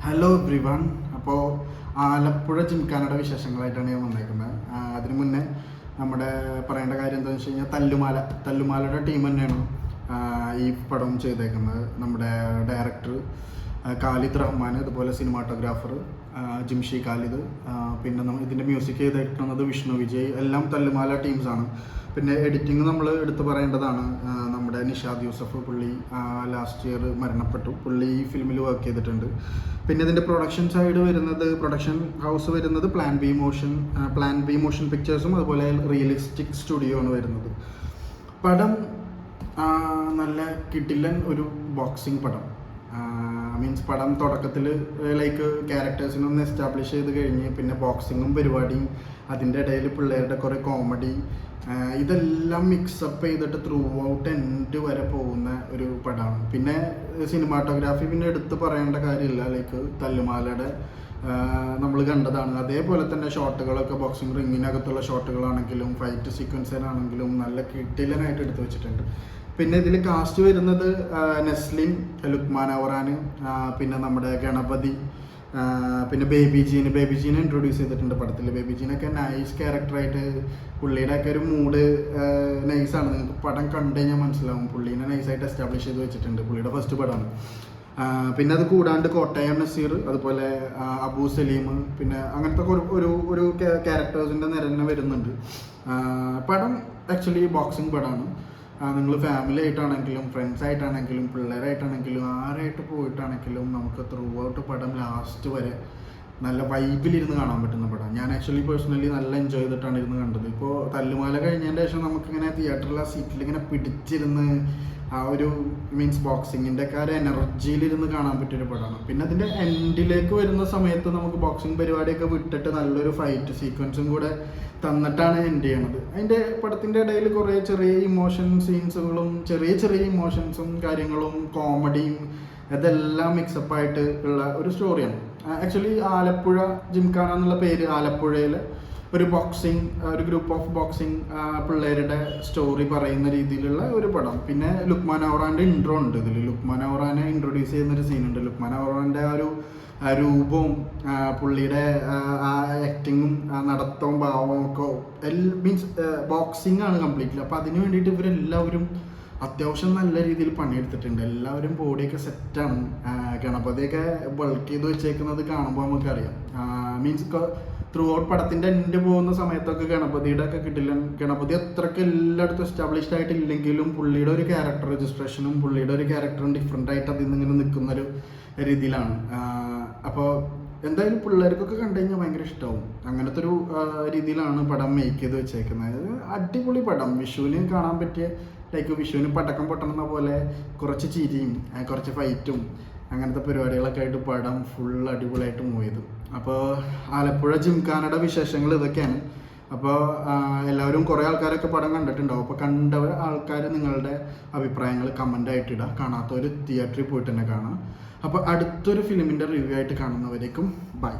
Hello everyone. അപ്പോൾ ആലപ്പുഴ ജിംഖാനയുടെ വിശേഷങ്ങളായിട്ടാണ് ഞാൻ വന്നേക്കുന്നത്. അതിനു മുന്നേ നമ്മുടെ പറയേണ്ട കാര്യം എന്താണെന്ന് വെച്ച് കഴിഞ്ഞാൽ തല്ലുമാലയുടെ ടീം തന്നെയാണ് ഈ പടം ചെയ്തേക്കുന്നത്. നമ്മുടെ ഡയറക്ടർ ഖാലിദ് റഹ്മാൻ, അതുപോലെ സിനിമാറ്റോഗ്രാഫർ ജിംഷി ഖാലിദ്, പിന്നെ ഇതിൻ്റെ മ്യൂസിക് ചെയ്തേക്കുന്നത് വിഷ്ണു വിജയ്, എല്ലാം തല്ലുമാല ടീംസാണ്. പിന്നെ എഡിറ്റിംഗ് നമ്മൾ എടുത്തു പറയേണ്ടതാണ് നമ്മുടെ നിഷാദ് യൂസഫ്. പുള്ളി ലാസ്റ്റ് ഇയർ മരണപ്പെട്ടു. പുള്ളി ഈ ഫിലിമിൽ വർക്ക് ചെയ്തിട്ടുണ്ട്. പിന്നെ ഇതിൻ്റെ പ്രൊഡക്ഷൻ സൈഡ് വരുന്നത്, പ്രൊഡക്ഷൻ ഹൗസ് വരുന്നത് പ്ലാൻ ബി മോഷൻ പിക്ചേഴ്സും അതുപോലെ റിയലിസ്റ്റിക് സ്റ്റുഡിയോ ആണ് വരുന്നത്. പടം നല്ല കിടിലൻ ഒരു ബോക്സിംഗ് പടം. മീൻസ് പടം തുടക്കത്തിൽ ലൈക്ക് ക്യാരക്ടേഴ്സിനൊന്ന് എസ്റ്റാബ്ലിഷ് ചെയ്ത് കഴിഞ്ഞ് പിന്നെ ബോക്സിങ്ങും പരിപാടിയും, അതിൻ്റെ ഇടയിൽ പിള്ളേരുടെ കുറേ കോമഡി, ഇതെല്ലാം മിക്സപ്പ് ചെയ്തിട്ട് ത്രൂ ഔട്ട് എൻഡ് വരെ പോകുന്ന ഒരു പടമാണ്. പിന്നെ സിനിമാറ്റോഗ്രാഫി പിന്നെ എടുത്ത് പറയേണ്ട കാര്യമില്ല. ലൈക്ക് തല്ലുമാലയുടെ നമ്മൾ കണ്ടതാണ്. അതേപോലെ തന്നെ ഷോട്ടുകളൊക്കെ ബോക്സിംഗ് റിങ്ങിനകത്തുള്ള ഷോട്ടുകളാണെങ്കിലും ഫൈറ്റ് സീക്വൻസിനാണെങ്കിലും നല്ല കിടിലനായിട്ട് എടുത്തു വെച്ചിട്ടുണ്ട്. പിന്നെ ഇതിൽ കാസ്റ്റ് വരുന്നത് നെസ്ലിൻ, ലുക്മാൻ ഔറാൻ, പിന്നെ നമ്മുടെ ഗണപതി, പിന്നെ ബേബിജീനെ ഇൻട്രൊഡ്യൂസ് ചെയ്തിട്ടുണ്ട് പടത്തിൽ. ബേബിജീനൊക്കെ നൈസ് ക്യാരക്ടറായിട്ട്, പുള്ളിയുടെ ഒക്കെ ഒരു മൂഡ് നൈസാണ്. നിങ്ങൾക്ക് പടം കണ്ടു കഴിഞ്ഞാൽ മനസ്സിലാവും. പുള്ളീനെ നൈസായിട്ട് എസ്റ്റാബ്ലിഷ് ചെയ്ത് വെച്ചിട്ടുണ്ട്. പുള്ളിയുടെ ഫസ്റ്റ് പടമാണ്. പിന്നെ അത് കൂടാണ്ട് കോട്ടയം നസീർ, അതുപോലെ അബു സലീം, പിന്നെ അങ്ങനത്തെ ഒരു ക്യാരക്ടേഴ്സിൻ്റെ നിരന്നെ വരുന്നുണ്ട്. പടം ആക്ച്വലി ബോക്സിംഗ് പടമാണ്. നിങ്ങൾ ഫാമിലി ആയിട്ടാണെങ്കിലും ഫ്രണ്ട്സ് ആയിട്ടാണെങ്കിലും പിള്ളേരായിട്ടാണെങ്കിലും ആരായിട്ട് പോയിട്ടാണെങ്കിലും നമുക്ക് ത്രൂ ഔട്ട് പടം ലാസ്റ്റ് വരെ നല്ല വൈബിലിരുന്ന് കാണാൻ പറ്റുന്ന പടം. ഞാൻ ആക്ച്വലി പേഴ്സണലി നല്ല എൻജോയ് ചെയ്തിട്ടാണ് ഇരുന്ന് കണ്ടത്. ഇപ്പോൾ തല്ലുമാല കഴിഞ്ഞതിൻ്റെ ശേഷം നമുക്കിങ്ങനെ തിയേറ്ററിലെ സീറ്റിലിങ്ങനെ പിടിച്ചിരുന്ന് ആ ഒരു മീൻസ് ബോക്സിങ്ങിൻ്റെ ഒക്കെ ആ ഒരു എനർജിയിലിരുന്ന് കാണാൻ പറ്റിയൊരു പടമാണ്. പിന്നെ അതിൻ്റെ എൻഡിലേക്ക് വരുന്ന സമയത്ത് നമുക്ക് ബോക്സിങ് പരിപാടിയൊക്കെ വിട്ടിട്ട് നല്ലൊരു ഫൈറ്റ് സീക്വൻസും കൂടെ തന്നിട്ടാണ് എൻഡ് ചെയ്യണത്. അതിൻ്റെ പടത്തിൻ്റെ ഇടയിൽ കുറേ ചെറിയ ഇമോഷൻ സീൻസുകളും ചെറിയ ഇമോഷൻസും കാര്യങ്ങളും കോമഡിയും ഇതെല്ലാം മിക്സപ്പായിട്ട് ഉള്ള ഒരു സ്റ്റോറിയാണ്. ആക്ച്വലി ആലപ്പുഴ ജിംഖാന എന്നുള്ള പേര് ആലപ്പുഴയിൽ ഒരു ഗ്രൂപ്പ് ഓഫ് ബോക്സിംഗ് പിള്ളേരുടെ സ്റ്റോറി പറയുന്ന രീതിയിലുള്ള ഒരു പടം. പിന്നെ ലുക്മാൻ ഔറാൻ്റെ ഇൻട്രോ ഉണ്ട് ഇതിൽ. ലുക്മാൻ ഔറാനെ ഇൻട്രൊഡ്യൂസ് ചെയ്യുന്നൊരു സീനുണ്ട്. ലുക്മാൻ ഔറാൻ്റെ ആ ഒരു രൂപവും പുള്ളിയുടെ ആ ആക്ടിങ്ങും നടത്തവും ഭാവവും ഒക്കെ മീൻസ് ബോക്സിംഗ് ആണ് കംപ്ലീറ്റ്ലി. അപ്പോൾ അതിന് വേണ്ടിയിട്ട് ഇവരെല്ലാവരും അത്യാവശ്യം നല്ല രീതിയിൽ പണിയെടുത്തിട്ടുണ്ട്. എല്ലാവരും ബോഡിയൊക്കെ സെറ്റാണ്. ഗണപതിയൊക്കെ ബൾക്ക് ചെയ്ത് വെച്ചേക്കുന്നത് കാണുമ്പോൾ നമുക്കറിയാം. മീൻസ് ത്രൂ ഔട്ട് പടത്തിൻ്റെ എൻഡ് പോകുന്ന സമയത്തൊക്കെ ഗണപതിയുടെ ഒക്കെ കിട്ടില്ല. ഗണപതി അത്രയ്ക്ക് എല്ലായിടത്തും എസ്റ്റാബ്ലിഷ്ഡ് ആയിട്ടില്ലെങ്കിലും പുള്ളിയുടെ ഒരു ക്യാരക്ടർ രജിസ്ട്രേഷനും പുള്ളിയുടെ ഒരു ക്യാരക്ടറും ഡിഫറെൻ്റ് ആയിട്ട് അതിൽ നിന്ന് ഇങ്ങനെ നിൽക്കുന്നൊരു രീതിയിലാണ്. അപ്പോൾ എന്തായാലും പിള്ളേർക്കൊക്കെ കണ്ടു കഴിഞ്ഞാൽ ഭയങ്കര ഇഷ്ടമാവും. അങ്ങനത്തെ ഒരു രീതിയിലാണ് പടം മേക്ക് ചെയ്ത് വെച്ചേക്കുന്നത്. അടിപൊളി പടം. വിഷുവിന് കാണാൻ പറ്റിയ, ലൈക്ക് വിഷുവിന് പടക്കം പൊട്ടണമെന്ന പോലെ കുറച്ച് ചിരിയും കുറച്ച് ഫൈറ്റും അങ്ങനത്തെ പരിപാടികളൊക്കെ ആയിട്ട് പടം ഫുൾ അടിപൊളിയായിട്ട് മൂവ് ചെയ്തു. അപ്പോൾ ആലപ്പുഴ ജിംഖാനയുടെ വിശേഷങ്ങൾ ഇതൊക്കെയാണ്. അപ്പോൾ എല്ലാവരും കുറേ ആൾക്കാരൊക്കെ പടം കണ്ടിട്ടുണ്ടാവും. അപ്പോൾ കണ്ട ആൾക്കാർ നിങ്ങളുടെ അഭിപ്രായങ്ങൾ കമൻ്റായിട്ടിടുക. കാണാത്തവർ തിയേറ്ററിൽ പോയിട്ട് തന്നെ കാണാം. അപ്പോൾ അടുത്തൊരു ഫിലിമിൻ്റെ റിവ്യൂ ആയിട്ട് കാണുന്നവരേക്കും ബൈ.